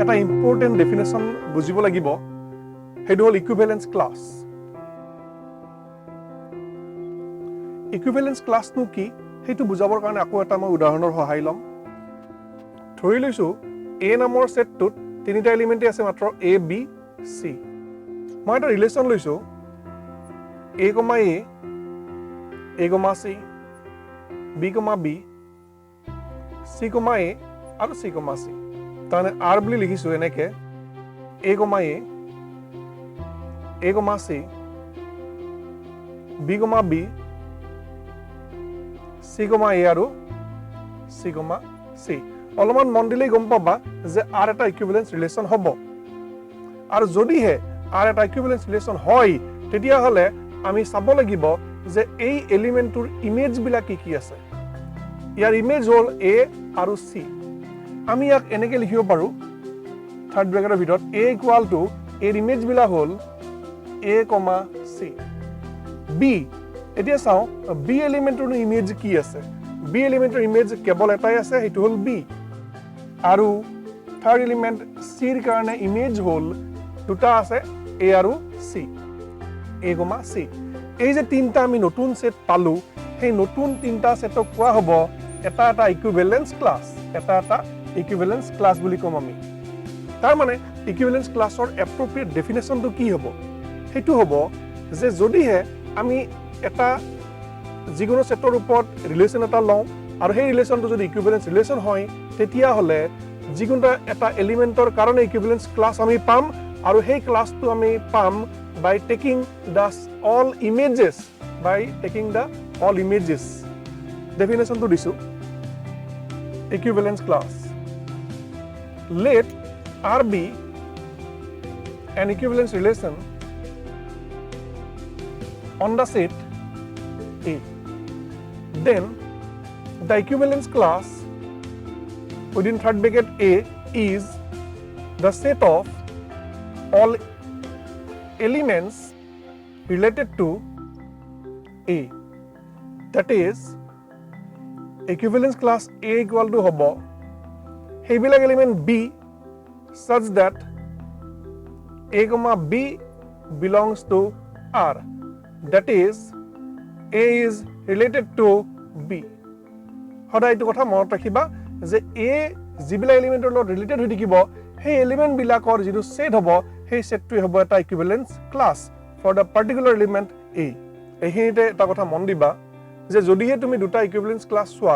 এটা important definition বুজিব লাগিব সেইটো হ'ল ইকুইভেলেন্স ক্লাছ ইকুইভেলেন্স ক্লাছনো কি সেইটো বুজাবৰ কাৰণে আকৌ এটা মই উদাহৰণৰ সহায় ল'ম ধৰি লৈছো A নামৰ সেটটোত তিনিটা এলিমেন্টে আছে মাত্ৰ A B C মই এটা ৰিলেচন লৈছো A, A, C, B, B, C, A আৰু C, C তাৰমানে R বুলি লিখিছো এনেকে A, A, C, B, B, C, A আৰু C, C অলপমান মন দিলেই গম পাবা যে R এটা ইকুইভেলেন্স ৰিলেচন হ'ব আৰু যদিহে R এটা ইকুইভেলেন্স ৰিলেচন হয় তেতিয়া হলে আমি চাব লাগিব যে এই এলিমেন্টৰ ইমেজ বিলাক কি আছে ইয়াৰ ইমেজ হ'ল A আৰু C আমি ইয়াক এনেকে লিখিব পাৰো থাৰ্ড ব্ৰেকেটৰ ভিতৰত A ইকুয়াল টু এৰ ইমেজ বিলাক হ'ল A, C B এতিয়া চাও B এলিমেন্টৰ ইমেজ কি আছে B এলিমেন্টৰ ইমেজ কেৱল এটাই আছে সেইটো হ'ল B আৰু থাৰ্ড এলিমেন্ট C ৰ কাৰণে ইমেজ হ'ল দুটা আছে A আৰু C A, C এই যে তিনটা আমি নতুন সেট পালো সেই নতুন তিনটা সেটক কোৱা হ'ব এটা এটা ইকুইভেলেন্স ক্লাছ এটা এটা ইকুইভেলেন্স ক্লাছ বুলি কম আমি তাৰ মানে ইকুইভেলেন্স ক্লাছৰ এপ্ৰোপ্ৰিয়েট ডেফিনেশ্যনটো কি হ'ব সেইটো হ'ব যে যদিহে আমি এটা যিকোনো সেটৰ ওপৰত ৰিলেচন এটা লওঁ আৰু সেই ৰিলেচনটো যদি ইকুইভেলেন্স ৰিলেচন হয় তেতিয়া হলে যিকোনো এটা এলিমেন্টৰ কাৰণে ইকুইভেলেন্স ক্লাছ আমি পাম আৰু সেই ক্লাছটো আমি পাম by taking the all images definition to disu equivalence class let R be an equivalence relation on the set A then the equivalence class within third bracket A is the set of all elements related to A that is equivalence class A equal to hobo heibilak element B such that A, B belongs to R that is A is related to B hoda etu kotha monot rakhiba je A jibilak elementor lot related hoi dikibo hey element bilakor jitu set hobo hey set to hobo eta equivalence class for the particular element A ehite eta kotha mon diba je jodihe tumi duta equivalence class swa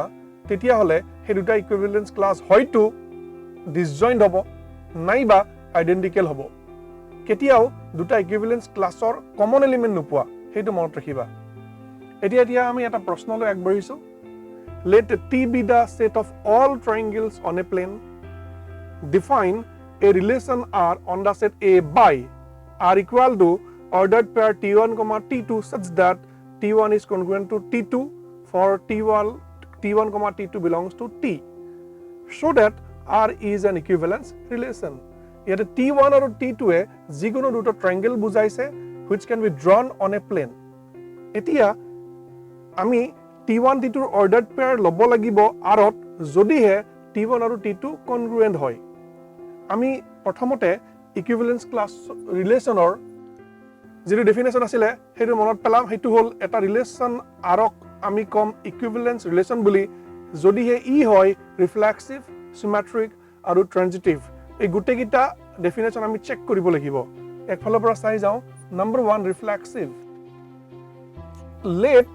tetia hole he duta equivalence class hoyto disjoint hobo naiba identical hobo ketiao duta equivalence class or common element nupua hetu monot rakhiba etia ami eta proshno loi agbarisu let T be the set of all triangles on a plane define a relation R on the set A by R equal to ordered pair T1, T2 such that T1 is congruent to T2 for T1, T2 belongs to T so that R is an equivalence relation. Yet T1 or T2 e jigono duto triangle bujaise which can be drawn on a plane. Etia ami T1 T2 ordered pair lobo lagibo arot jodihe T1 or T2 congruent hoy. আমি প্ৰথমতে ইকুইভেলেন্স class ৰিলেচনৰ যেটো definition আছিল হেতু মনত পেলাম হেতু হল এটা relation আৰক আমি কম ইকুইভেলেন্স ৰিলেচন বুলি যদিহে ই হয় ৰিফ্লেক্সিভ সিমেট্ৰিক আৰু ট্ৰানজিটিভ এই গুটেকিটা ডেফিনেশ্যন আমি চেক কৰিব লাগিব একফালৰ পৰা চাই যাও number 1 reflexive let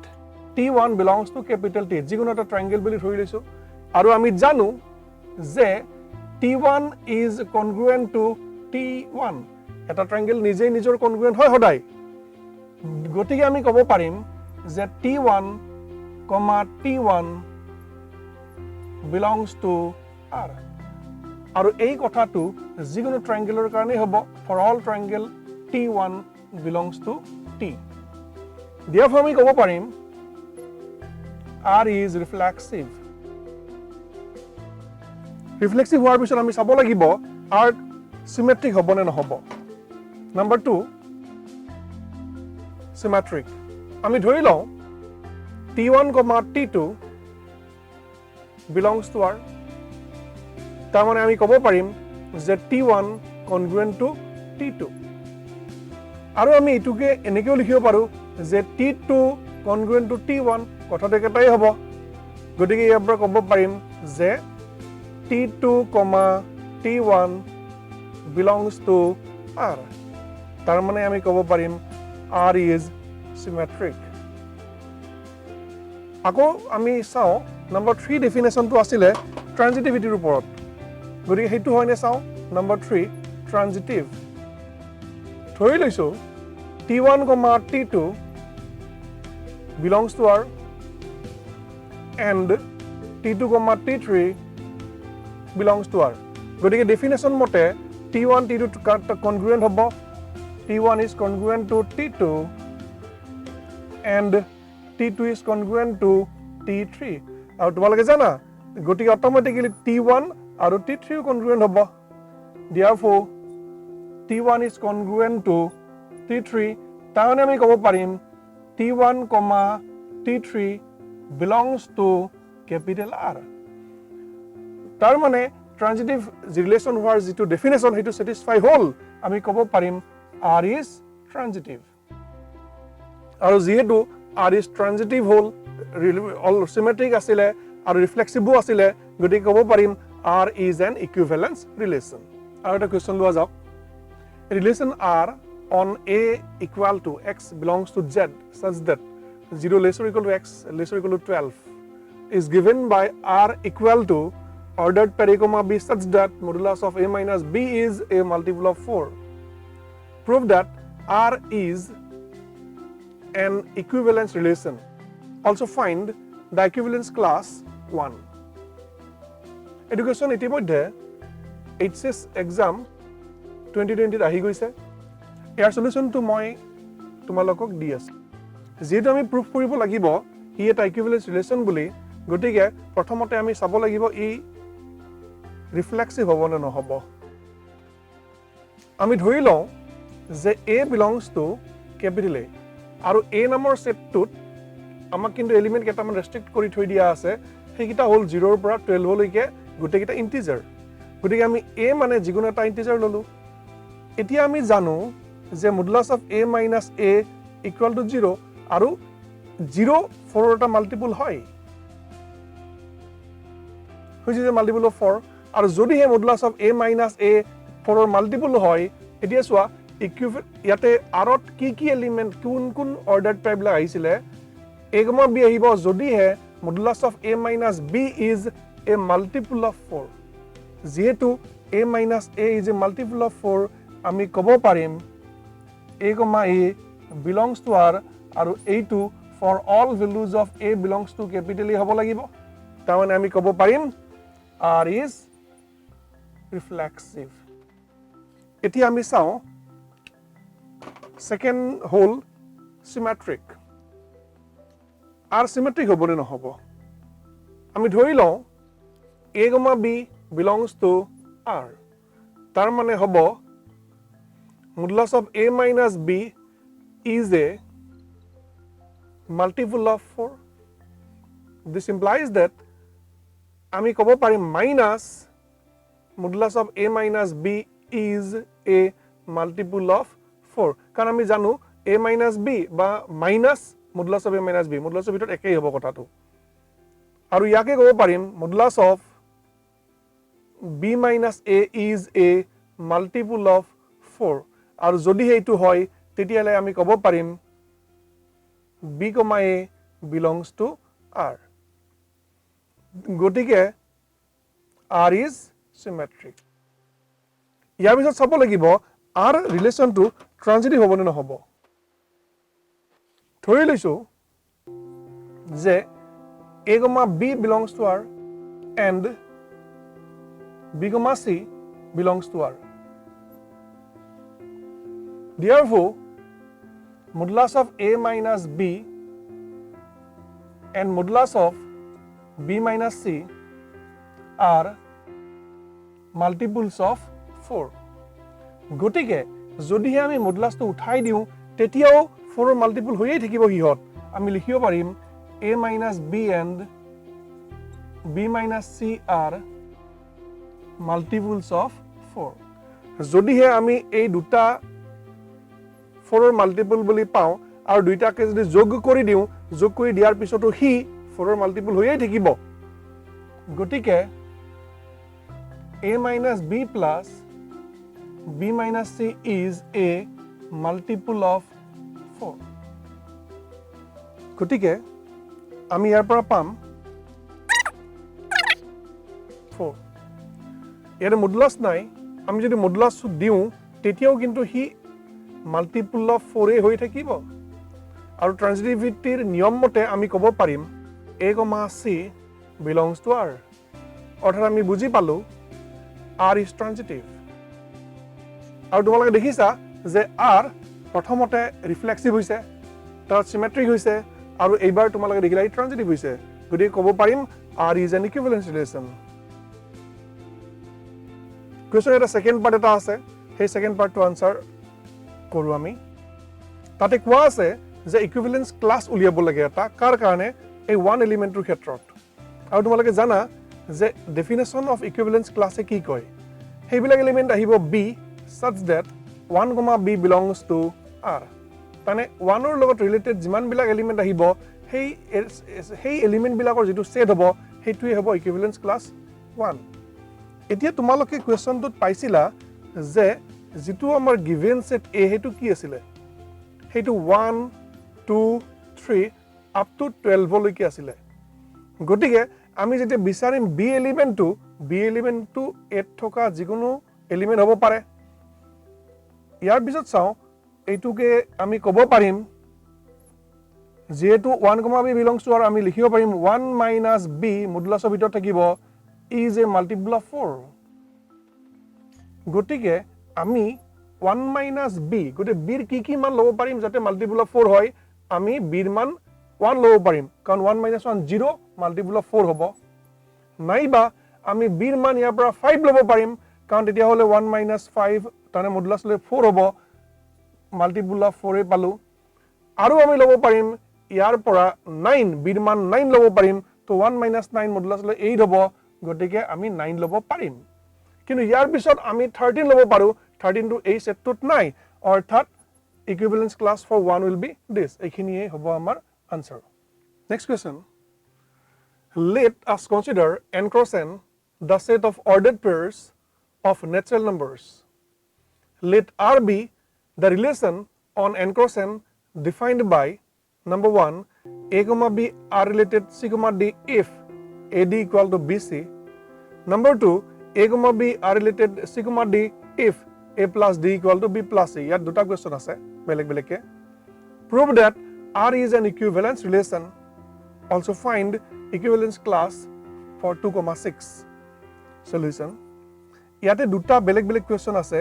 T1 belongs to capital T যিকোনো এটা ট্ৰায়াঙ্গেল বুলি ধৰি লৈছো আৰু আমি জানো যে T1 is congruent to T1 এটা ট্ৰায়াঙ্গেল নিজেই নিজৰ congruent হয় সদায় গতিকে আমি ক'ব পাৰিম যে T1, T1 belongs to R আৰু এই কথাটো যিকোনো ট্ৰায়াঙ্গেলৰ কাৰণে হ'ব for all triangle T1 belongs to T therefore আমি ক'ব পাৰিম R is reflexive reflexive হোৱাৰ পিছত আমি চাব লাগিব R symmetric হ'ব নে নহ'ব number 2 symmetric আমি ধৰি লওঁ T1, T2 belongs to R তাৰ মানে আমি ক'ব পাৰিম যে T1 congruent to T2 আৰু আমি এটুকে এনেকেও লিখিব পাৰো যে T2 congruent to T1 কথাটো একেটাই হ'ব গতিকে ইয়াৰ পৰা ক'ব পাৰিম যে T2, T1 belongs to R তাৰ মানে আমি ক'ব পাৰিম R is symmetric আকৌ আমি চাও নম্বৰ 3 ডেফিনেশনটো আছিলে ট্ৰানজিটিভিটিৰ ওপৰত গতিকে হেতু হয়নে চাও নম্বৰ 3 ট্ৰানজিটিভ ধৰি লৈছো T1, T2 belongs to R and T2, T3 belongs to R গতিকে ডেফিনেশন মতে T1 T2 congruent হ'ব T1 is congruent to T2 and T2 is congruent to T3 আৰু তোমালোকে জানা গতিকে অটোমেটিক্যালি T1 আৰু T3 congruent হ'ব therefore T1 is congruent to T3 তাৰমানে আমি ক'ব পাৰিম T1, T3 belongs to capital R তাৰমানে ট্ৰানজিটিভ ৰিলেশন হোৱাৰ যেটো ডেফিনেশন হেতু স্যাটিসফাই হল আমি ক'ব পাৰিম R is transitive আৰু যেহেতু R is transitive hall all symmetric আছিলে আৰু ৰিফ্লেক্সিভো আছিলে গতিকে ক'ব পাৰিম R is an equivalence relation আৰু এটা কোৱেশ্চন লোৱা যাওক relation R on A equal to X belongs to Z such that 0 less or equal to X less or equal to 12 is given by R equal to ordered pair A, B such that modulus of A minus B is a multiple of 4. Prove that R is an equivalence relation. Also find the equivalence class 1. Education ইতিমধ্যে HSS exam 2020 আহি গৈছে ইয়াৰ সলিউশনটো মই তোমালোকক দি আছো যেহেতু আমি proof কৰিব লাগিব ই এটা ইকুইভ্যালেন্স ৰিলেশন বুলি গতিকে প্ৰথমতে আমি চাব লাগিব ই ৰিফ্লেক্সিভ হ'ব নে নহ'ব আমি ধৰি লওঁ যে A belongs to capital A আৰু A নামৰ সেটটোত আমাক কিন্তু এলিমেন্ট কেইটামান ৰেষ্ট্ৰিক্ট কৰি থৈ দিয়া আছে সেইকিটা হ'ল 0 ৰ পৰা 12 লৈকে গোটেইকিটা ইন্টিজাৰ গতিকে আমি A মানে যিকোনো এটা ইন্টিজাৰ ললো এতিয়া আমি জানো যে modulus of A minus A equal to 0 আৰু 0 4 টা মাল্টিপল হয় which is a multiple of 4 আৰু যদি হে modulus of A minus A 4 ৰ মাল্টিপল হয় এতিয়া চোৱা ইয়াতে আৰত কি এলিমেন্ট কোন অৰ্ডাৰ্ড পেয়াৰবিলাক আহিছিলে A, B আহিব যদি হে modulus of A minus B is a multiple of 4 যেহেতু A minus A is a multiple of 4 আমি ক'ব পাৰিম A, A belongs to R আৰু A2 for all values of A belongs to capital A হ'ব লাগিব তাৰমানে আমি ক'ব পাৰিম R is reflexive এতিয়া আমি চাওঁ second whole symmetric R symmetric হ'ব নে নহ'ব আমি ধৰি লওঁ A, B belongs to R তাৰ মানে হ'ব modulus of A minus B is a multiple of 4 this implies that আমি ক'ব পাৰিম minus modulus of A minus B is a multiple of 4 কাৰণ আমি জানো A minus B বা minus modulus of A minus B modulus of ভিতৰত একেই হ'ব কথাটো আৰু ইয়াকে ক'ব পাৰিম modulus of B minus A is a multiple of 4 আৰু যদি এইটো হয় তেতিয়ালে আমি ক'ব পাৰিম B, A belongs to R গতিকে R is symmetric ইয়াৰ পিছত চাব লাগিব R ৰিলেশনটো ট্ৰানজিটিভ হ'ব নে নহ'ব ধৰি লৈছো যে A, B belongs to R and B, C belongs to R therefore modulus of A minus B and modulus of B minus C are multiples of 4 গতিকে যদি আমি মডুলাসটো উঠাই দিও তেতিয়াও 4 ৰ মাল্টিপল হৈয়ে থাকিব হিহত আমি লিখিব পাৰিম A minus B and B minus C are multiples of 4 যদিহে আমি এই দুটা 4 ৰ মাল্টিপল বুলি পাওঁ আৰু দুইটাকে যদি যোগ কৰি দিয়াৰ পিছতো হি 4 ৰ মাল্টিপল হৈয়ে থাকিব গতিকে a minus b plus b minus c is a multiple of 4 গতিকে আমি ইয়াৰ পৰা পাম 4 ইয়াৰ মডুলাস নাই আমি যদি মডুলাস দিও তেতিয়াও কিন্তু হি মাল্টিপল অফ 4 হৈ থাকিব আৰু ট্ৰান্সিটিভিটিৰ নিয়ম মতে আমি ক'ব পাৰিম a, c belongs to r অৰ্থাৎ আমি বুজি পালো r is transitive আৰু তোমালোকে দেখিছা যে r প্ৰথমতে ৰিফ্লেক্সিভ হৈছে তাৰ সিমেট্ৰিক হৈছে আৰু এইবাৰ তোমালোকে দেখিলা ই ট্ৰান্সিটিভ হৈছে গতিকে ক'ব পাৰিম r is an equivalence relation question এটা সেকেন্ড পাৰ্ট এটা আছে সেই সেকেন্ড পাৰ্টটো আনসাৰ কৰো আমি তাতে কোৱা আছে যে ইকুইভ্যালেন্স ক্লাস উলিয়াব লাগে এটা কাৰ কাৰণে এই ওৱান এলিমেন্টৰ ক্ষেত্ৰত আৰু তোমালোকে জানা যে ডেফিনেশন অফ ইকুইভ্যালেন্স ক্লাসে কি কয় সেইবিলাক এলিমেন্ট আহিব b such that 1, b belongs to r মানে 1 ৰ লগত ৰিলেটেড যিমান বিলাক এলিমেন্ট আহিব সেই এলিমেন্ট বিলাকৰ যেটো সেট হ'ব হেতুই হ'ব ইকুইভ্যালেন্স ক্লাস 1 এতিয়া তোমালোকে কোৱেশ্চনটোত পাইছিলা যে যেটো আমাৰ গিভেন সেট a হেতু কি আছিল হেতু 1 2 3 আপ টু 12 লৈকে আছিল গতিকে আমি যেতিয়া বিচাৰিম b এলিমেন্টটো এত থকা যিকোনো এলিমেন্ট হ'ব পাৰে ইয়াৰ পিছত চাও এইটোকে আমি ক'ব পাৰিম যেহেতু 1, b belongs to r আমি লিখিব পাৰিম 1 minus b মডুলাসৰ ভিতৰত থাকিব is a multiple of 4 গতিকে আমি 1 minus b গতে b ৰ কি মান লব পাৰিম যাতে multiple of 4 হয় আমি b ৰ মান 1 লব পাৰিম কাৰণ 1 minus 1 0 multiple of 4 হ'ব নাইবা আমি b ৰ মান ইয়াৰ পৰা 5 লব পাৰিম কাৰণ তেতিয়া হলে 1 minus 5 তানে মডুলাস লৈ 4 হ'ব multiple of 4 পালো আৰু আমি লব পাৰিম ইয়াৰ পৰা 9 b ৰ মান 9 লব পাৰিম তো 1 minus 9 মডুলাস লৈ 8 হ'ব গতিকে আমি 9 লব পাৰিম কিন্তু ইয়াৰ পিছত আমি 13 লব পাৰো 13 টো এই সেটটোত নাই অৰ্থাৎ equivalence class for 1 will be this এইখিনিয়ে হ'ব আমাৰ answer next question let us consider n cross n the set of ordered pairs of natural numbers let r be the relation on n cross n defined by number 1 a, b are related c, d if ad equal to bc number 2 a, b are related c, d if a plus d equal to b plus c ইয়াত দুটা question আছে বেলেগ বেলেগকে prove that r is an equivalence relation also find equivalence class for 2,6 solution ইয়াতে দুটা বেলেগ বেলেগ question আছে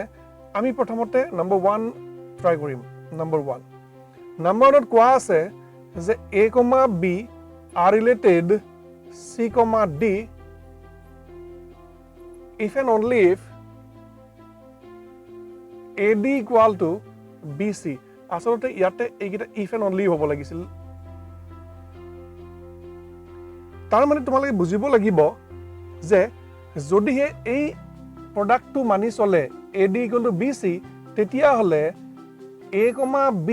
আমি প্ৰথমতে নম্বৰ 1 ট্ৰাই কৰিম নম্বৰ 1 নম্বৰত কোৱা আছে যে a, b are related c, d if and only if ad equal to bc আসলতে ইয়াতে এইকিটা if and only হ'ব লাগিছিল তাৰ মানে তোমালোকে বুজিব লাগিব যে যদিহে এই প্ৰডাক্টটো মানি চলে ad equal to bc তেতিয়া হলে a, b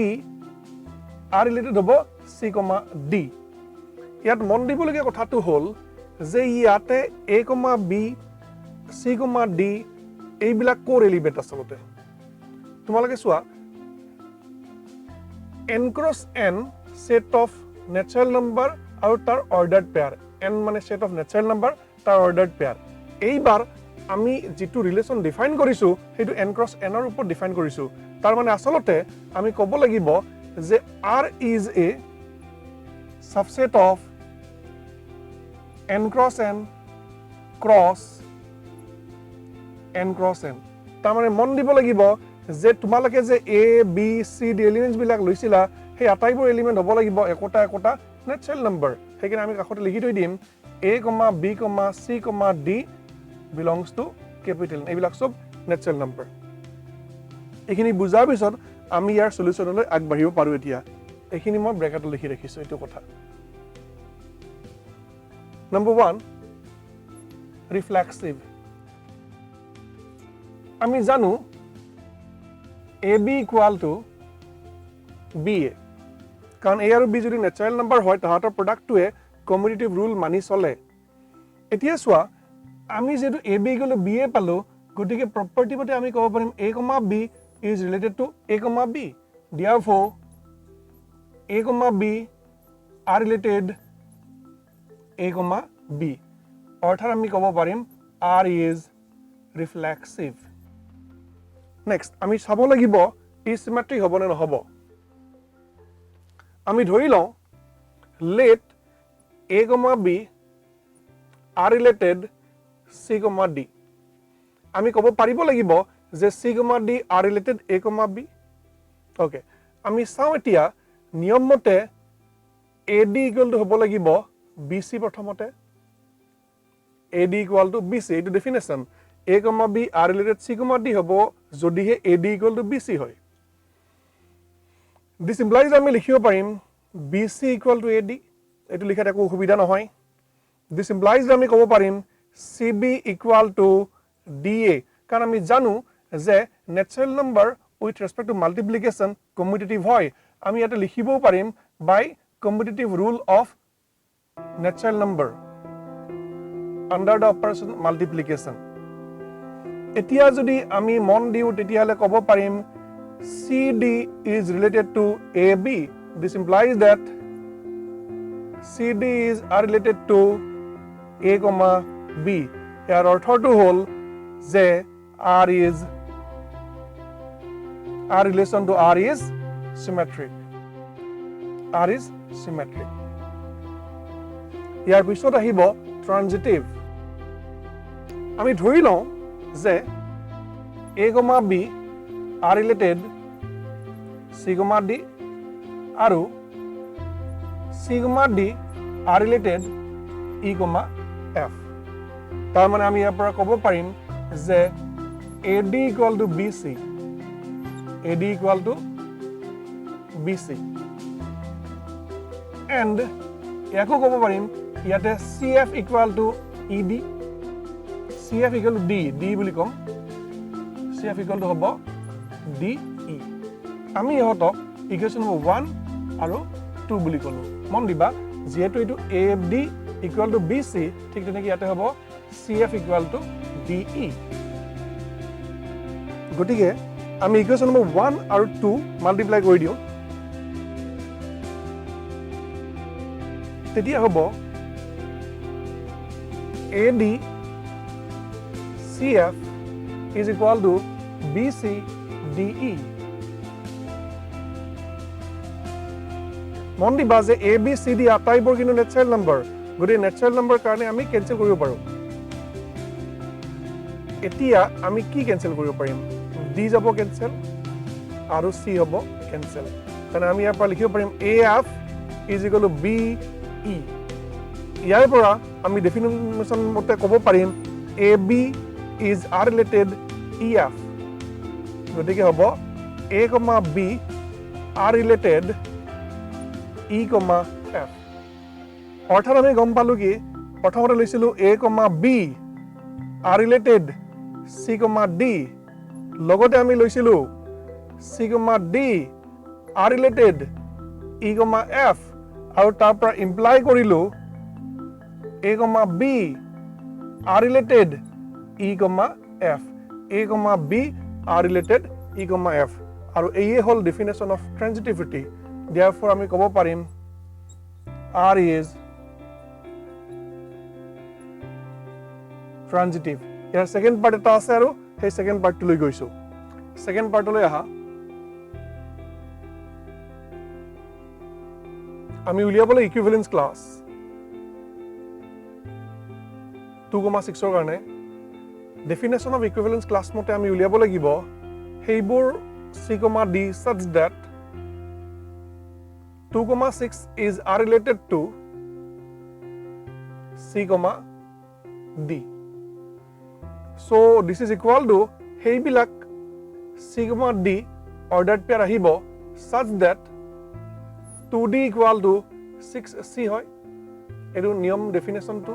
are related হ'ব c, d ইয়াত মন দিবলগীয়া কথাটো হ'ল যে ইয়াতে a, b c, d এইবিলাক কোৰ এলিমেন্ট আসলতে তোমালোকে চোৱা n cross n set of natural number আৰু তাৰ ordered pair n মানে set of natural number তাৰ ordered pair এইবাৰ আমি যেটো ৰিলেচন ডিফাইন কৰিছো হেতু n cross n ৰ ওপৰত ডিফাইন কৰিছো তাৰ মানে আসলতে আমি ক'ব লাগিব যে r is a subset of n cross n cross n cross n তাৰ মানে মন দিব লাগিব যে তোমালোকে যে a b c d elements বিলাক লৈছিলা সেই আটাইবোৰ এলিমেন্ট হ'ব লাগিব একোটা একোটা নেচাৰেল নম্বৰ সেইকাৰণে আমি কাষতে লিখি থৈ দিম a, b, c, d belongs to capital এইবিলাক সব নেচাৰেল নম্বৰ এইখিনি বুজাৰ পিছত আমি ইয়াৰ সলিউশনলৈ আগবাঢ়িব পাৰো এতিয়া এইখিনি মই ব্ৰেকেটত লিখি ৰাখিছো এইটো কথা নম্বৰ 1 reflexive আমি জানো AB equal to BA কাৰণ A আৰু B যদি ন্যাচাৰাল নাম্বাৰ হয় তাহাঁতৰ প্ৰডাক্টটোৱে কমিউটেটিভ ৰুল মানি চলে এতিয়া চোৱা আমি যেটো AB equal to BA পালো গতিকে প্ৰপাৰ্টি মতে আমি ক'ব পাৰিম A, B is related to A, B therefore A, B are related A, B অৰ্থাৎ আমি ক'ব পাৰিম R is reflexive next আমি চাব লাগিব ই symmetric হ'ব নে নহ'ব আমি ধৰি লওঁ let A, B are related C, D আমি ক'ব পাৰিব লাগিব যে C, D are related A, B okay আমি চাওঁ এতিয়া নিয়ম মতে AD equal to হ'ব লাগিব BC প্ৰথমতে AD equal to BC এইটো definition A, B are related C, D হ'ব যদিহে AD equal to BC হয় this implies আমি লিখিব পাৰিম BC equal to AD এইটো লিখাত একো অসুবিধা নহয় this implies আমি ক'ব পাৰিম CB equal to DA কাৰণ আমি জানো যে natural number with respect to multiplication commutative হয় আমি এটা লিখিবও পাৰিম by commutative rule of natural number under the operation multiplication এতিয়া যদি আমি মন দিও তেতিয়ালে ক'ব পাৰিম CD is related to AB this implies that CD is related to A, B ইয়াৰ অৰ্থটো হ'ল যে R relation to R is symmetric R is symmetric ইয়াৰ পিছত আহিব transitive আমি ধৰি লওঁ যে A, B are related C, D আৰু C, D are related E, F তাৰ মানে আমি ইয়াৰ পৰা ক'ব পাৰিম যে AD equal to BC AD equal to BC and ইয়াকো ক'ব পাৰিম ইয়াতে CF equal to ED CF equal to D বুলি কম CF equal to হ'ব DE আমি ইহঁতক ইকুৱেশ্যন নম্বৰ 1 আৰু 2 বুলি ক'লো মন দিবা যেহেতু এইটো AD equal to BC ঠিক তেনেকৈ ইয়াতে হ'ব CF equal to DE গতিকে আমি ইকুৱেশ্যন নম্বৰ 1 আৰু 2 মাল্টিপ্লাই কৰি দিওঁ তেতিয়া হ'ব AD CF is equal to BC DE মন দিবা যে ABCD আটাইবোৰ কিন্তু নেচাৰেল নাম্বাৰ গতিকে নেচাৰেল নাম্বাৰ কাৰণে আমি কেনচেল কৰিব পাৰোঁ এতিয়া আমি কি কেনসেল কৰিব পাৰিম D যাব কেনসেল আৰু C হ'ব কেনসেল তেনে আমি ইয়াৰ পৰা লিখিব পাৰিম AF is equal to BE ইয়াৰ পৰা আমি ডেফিনিশ্যন মতে ক'ব পাৰিম AB is R related EF গতিকে হ'ব A, B R related E, F অৰ্থাৎ আমি গম পালো কি প্ৰথমতে লৈছিলো A, B are related C, D লগতে আমি লৈছিলো C, D are related E, F আৰু তাৰ পৰা ইমপ্লাই কৰিলো A, B are related E, F A, B are related E, F আৰু এই হ'ল definition of transitivity therefore আমি ক'ব পাৰিম R is transitive year second part এটা আছে আৰু সেই সেকেন্ড পাৰ্টটো লৈ গৈছো সেকেন্ড পাৰ্টলৈ আহা আমি উলিয়াবলৈ ইকুইভ্যালেন্স ক্লাছ 2,6 ৰ কাৰণে definition of equivalence class মতে আমি উলিয়াব লাগিব সেইবোৰ C, D such that 2,6 is related to C, D so this is equal to heibilak C, D ordered pair ahibo such that 2D equal to 6C hoy edu niyam definition to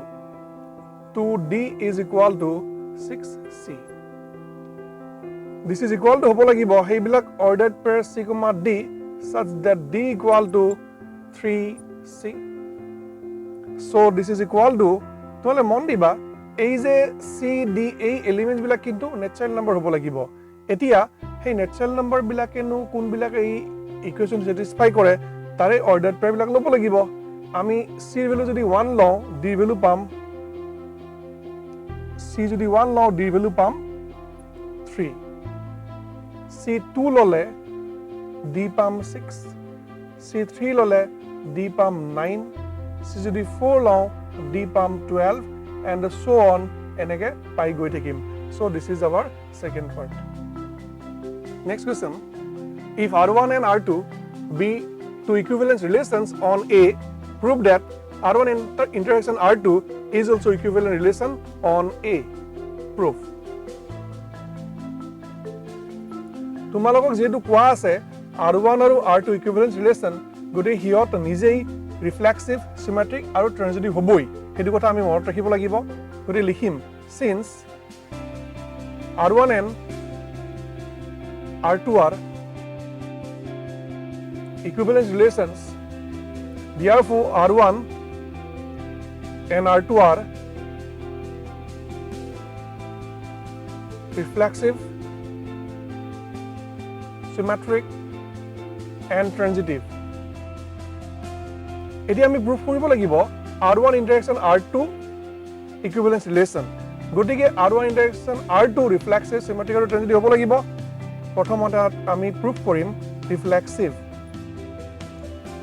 2D is equal to 6C this is equal to হ'ব লাগিব সেইবিলাক ordered pair C, D such that D equal to 3C. So this is equal to তোলে মন দিবা এই যে C, D এই elements বিলাক কিন্তু ন্যাচারাল নাম্বার হ'ব লাগিব এতিয়া সেই ন্যাচারাল নাম্বার বিলাকেনো কোন বিলাক এই ইকুয়েশন স্যাটিসফাই কৰে তাৰে অর্ডার পেয়ার বিলাক ল'ব লাগিব আমি C এর ভ্যালু যদি 1 লও D এর ভ্যালু পাম C যদি 1 লও D এর ভ্যালু পাম 3 C2 ললে D পাম 6 C3 ললে D পাম 9 C যদি 4 লও D পাম 12 and so on এনেকে পাই গৈ থাকিম so this is our second part. Next question, if R1 and R2 be two equivalence relations on A, prove that R1 interaction R2 is also equivalent relation on A. Proof. তোমালোকক যেহেতু কোৱা আছে R1 আৰু R2 equivalence relation গতি হিয়ত নিজেই reflexive সিমেট্ৰিক আৰু ট্ৰানজিটিভ হবই সেইটো কথা আমি মনত ৰাখিব লাগিব গতি লিখিম since R1 and R2 are equivalence relations, therefore R1 and R2 are reflexive, symmetric and transitive. এতিয়া আমি প্রুফ কৰিব লাগিব R1 interaction R2 equivalence relation গতিকে R1 interaction R2 reflexive, symmetric আৰু transitive হ'ব লাগিব প্ৰথমতে আমি প্ৰুফ কৰিম reflexive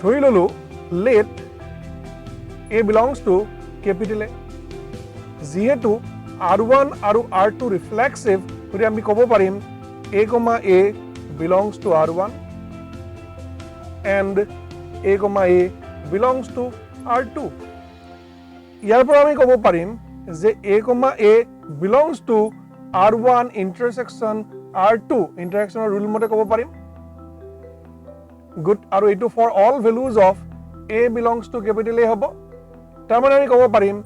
ধৰি ললো let A belongs to capital A যেহেতু R1 আৰু R2 reflexive গতিকে আমি ক'ব পাৰিম A, A belongs to R1 and A, A belongs to R2 ইয়াৰ পৰা আমি ক'ব পাৰিম যে A, A belongs to R1 intersection R2 interaction rule মতে ক'ব পাৰিম good আৰু এইটো for all values of A belongs to capital A হ'ব তাৰ মানে আমি ক'ব পাৰিম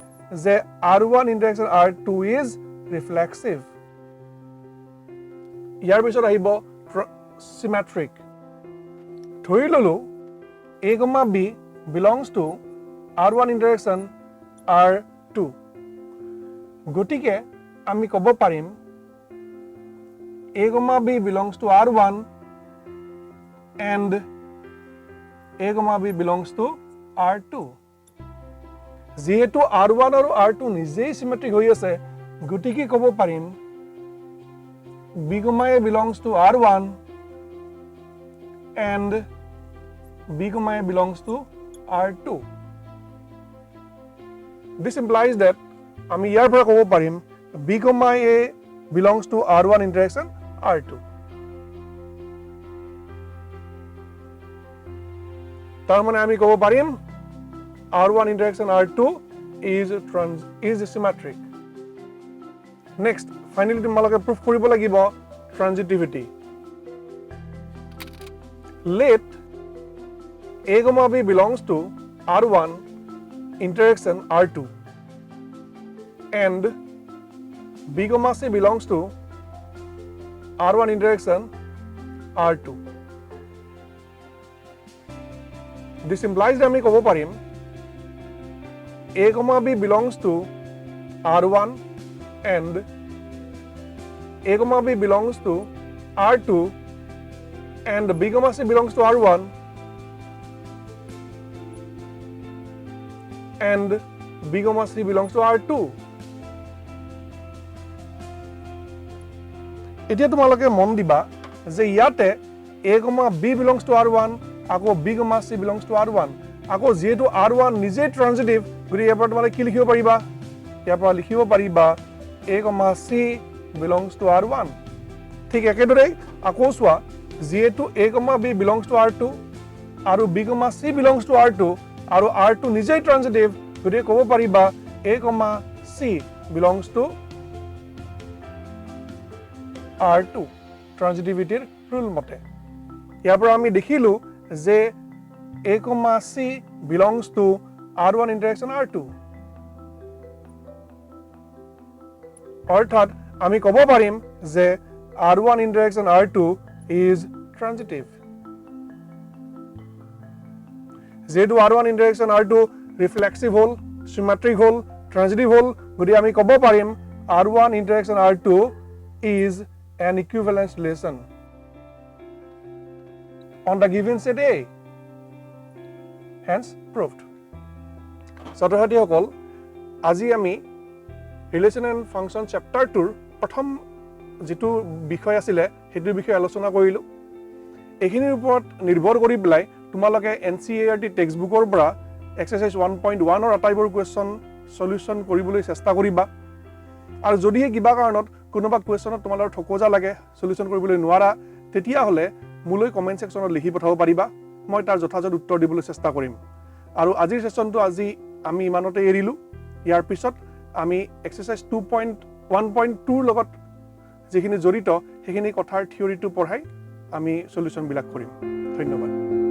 যে R1 interaction R2 is reflexive ইয়াৰ পিছত আহিব symmetric ধৰি ললো A, B belongs to R1 interaction R2 গতিকে আমি ক'ব পাৰিম A, B belongs to R1 and A, B belongs to R2 যেহেতু R1 আৰু R2 নিজেই symmetric হৈ আছে গতিকে ক'ব পাৰিম B, A belongs to R1 and B, A belongs to R2 this implies that আমি ইয়াৰ পৰা ক'ব পাৰিম B, A belongs to R1 interaction R2 তাৰ মানে আমি ক'ব পাৰিম R1 interaction R2 is symmetric. Next, finally তোমালোকে proof কৰিব লাগিব transitivity. Let A, B belongs to R1 interaction R2 and B, C belongs to R1 interaction R2. This implies that আমি ক'ব পাৰিম A, B belongs to R1 and A, B belongs to R2 and B, C belongs to R1 and B, C belongs to R2. এতিয়া তোমালোকে মন দিবা যে ইয়াতে A, B belongs to R1 আকৌ B, C belongs to R1 আকৌ যেহেতু R1 নিজে ট্রানজিটিভ গতি ইয়াৰ পৰা তোমালোকে কি লিখিব পাৰিবা ইয়াৰ পৰা লিখিব পাৰিবা A, C belongs to R1 ঠিক একেদৰে আকৌ চোৱা যেহেতু A, B belongs to R2 আৰু B, C belongs to R2 আৰু R2 নিজে ট্ৰানজিটিভ গতি ক'ব পাৰিবা A, C belongs to R2 ট্ৰানজিটিভিটিৰ ৰুল মতে ইয়াৰ পৰা আমি দেখিলো যে A, C belongs to R1 interaction R2 অৰ্থাৎ আমি ক'ব পাৰিম যে R1 interaction R2 is transitive. যেহেতু R1 interaction R2 reflexive হল, symmetric হল, transitive হল, গতিকে আমি ক'ব পাৰিম R1 interaction R2 is an equivalence relation on the given set A. Hence proved. ছাত্ৰ-ছাত্ৰীসকল, আজি আমি ৰিলেশ্যন এণ্ড ফাংচন চেপ্টাৰ 2ৰ প্ৰথম যিটো বিষয় আছিলে সেইটোৰ বিষয়ে আলোচনা কৰিলোঁ। এইখিনিৰ ওপৰত নিৰ্ভৰ কৰি পেলাই তোমালোকে NCERT টেক্সটবুকৰ পৰা এক্সাৰচাইজ 1.1ৰ আটাইবোৰ কুৱেশ্যন সলিউশ্যন কৰিবলৈ চেষ্টা কৰিবা। আৰু যদিহে কিবা কাৰণত কোনোবা কুৱেশ্যনত তোমালোকৰ ঠকোজা লাগে, সলিউশ্যন কৰিবলৈ নোৱাৰা, তেতিয়াহ'লে মোলৈ কমেণ্ট ছেকশ্যনত লিখি পঠাব পাৰিবা। মই তাৰ যথাযথ উত্তৰ দিবলৈ চেষ্টা কৰিম। আৰু আজিৰ ছেশ্যনটো আমি ইমানতে এৰিলোঁ। ইয়াৰ পিছত আমি এক্সাৰচাইজ 2.1.2ৰ লগত যিখিনি জড়িত সেইখিনি কথাৰ থিয়ৰিটো পঢ়াই আমি সলিউশ্যনবিলাক কৰিম। ধন্যবাদ।